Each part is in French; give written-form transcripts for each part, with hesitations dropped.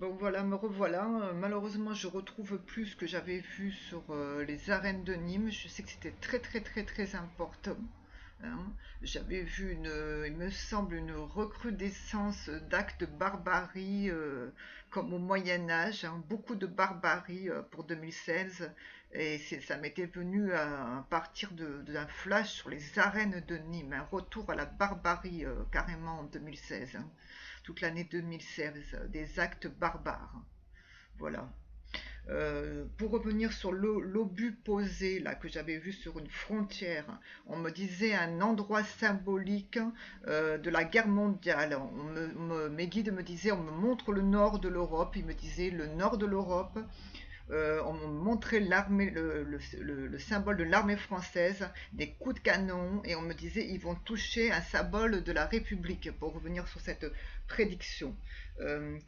Bon voilà, me revoilà. Malheureusement, je retrouve plus ce que j'avais vu sur les arènes de Nîmes. Je sais que c'était très très très très important, hein. J'avais vu il me semble, une recrudescence d'actes de barbarie comme au Moyen Âge, hein. Beaucoup de barbarie pour 2016. Et ça m'était venu à partir d'un flash sur les arènes de Nîmes, un retour à la barbarie carrément en 2016, hein. Toute l'année 2016, des actes barbares. Voilà. Pour revenir sur l'obus posé là que j'avais vu sur une frontière, on me disait un endroit symbolique de la guerre mondiale. Mes guides me disaient, on me montre le nord de l'Europe, ils me disaient le nord de l'Europe. On me montrait l'armée, le symbole de l'armée française, des coups de canon, et on me disait ils vont toucher un symbole de la République, pour revenir sur cette prédiction.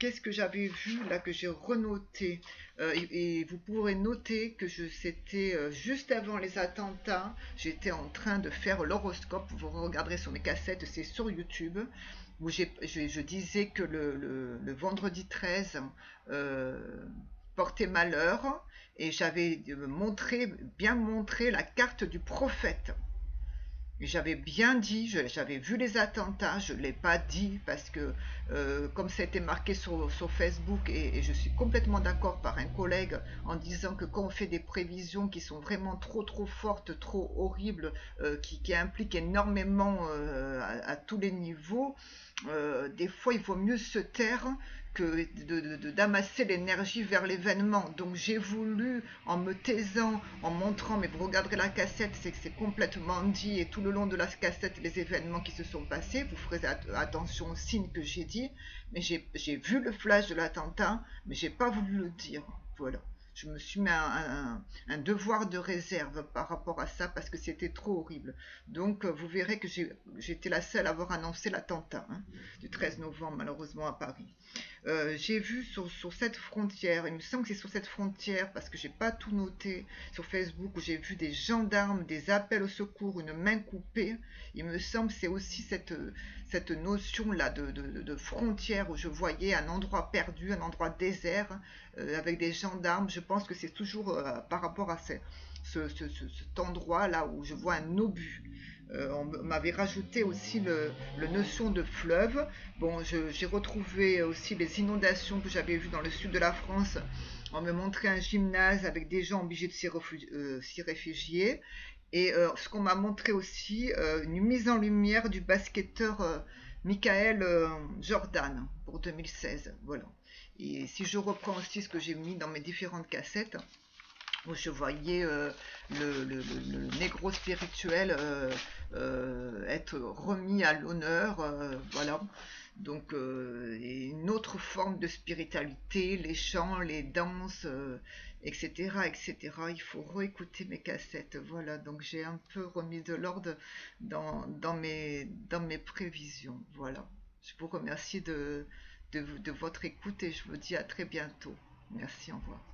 Qu'est-ce que j'avais vu là que j'ai renoté, et vous pourrez noter que c'était juste avant les attentats. J'étais en train de faire l'horoscope. Vous regarderez sur mes cassettes, c'est sur YouTube, où je disais que le vendredi 13 euh, portait malheur, et j'avais bien montré la carte du prophète. J'avais bien dit, j'avais vu les attentats, je ne l'ai pas dit parce que comme ça a été marqué sur Facebook, et je suis complètement d'accord par un collègue en disant que quand on fait des prévisions qui sont vraiment trop trop fortes, trop horribles, qui impliquent énormément à tous les niveaux, des fois il vaut mieux se taire que d'amasser l'énergie vers l'événement. Donc j'ai voulu, en me taisant, en montrant, mais vous regarderez la cassette, c'est que c'est complètement dit, et tout le long de la cassette, les événements qui se sont passés, vous ferez attention aux signes que j'ai dit, mais j'ai vu le flash de l'attentat, mais j'ai pas voulu le dire. Voilà. Je me suis mis un devoir de réserve par rapport à ça parce que c'était trop horrible. Donc vous verrez que j'étais la seule à avoir annoncé l'attentat, hein, du 13 novembre malheureusement à Paris. J'ai vu sur cette frontière, il me semble que c'est sur cette frontière parce que j'ai pas tout noté sur Facebook, où j'ai vu des gendarmes, des appels au secours, une main coupée. Il me semble que c'est aussi cette notion là de frontière, où je voyais un endroit perdu, un endroit désert avec des gendarmes. Je pense que c'est toujours par rapport à cet endroit là où je vois un obus. On m'avait rajouté aussi le notion de fleuve. Bon, j'ai retrouvé aussi les inondations que j'avais vues dans le sud de la France. On me montrait un gymnase avec des gens obligés de s'y réfugier. Et ce qu'on m'a montré aussi, une mise en lumière du basketteur Michael Jordan pour 2016. Voilà. Et si je reprends aussi ce que j'ai mis dans mes différentes cassettes, où je voyais le négro spirituel être remis à l'honneur, voilà. Donc une autre forme de spiritualité, les chants, les danses, etc., etc. Il faut réécouter mes cassettes, voilà. Donc j'ai un peu remis de l'ordre dans mes prévisions, voilà. Je vous remercie de votre écoute, et je vous dis à très bientôt. Merci, au revoir.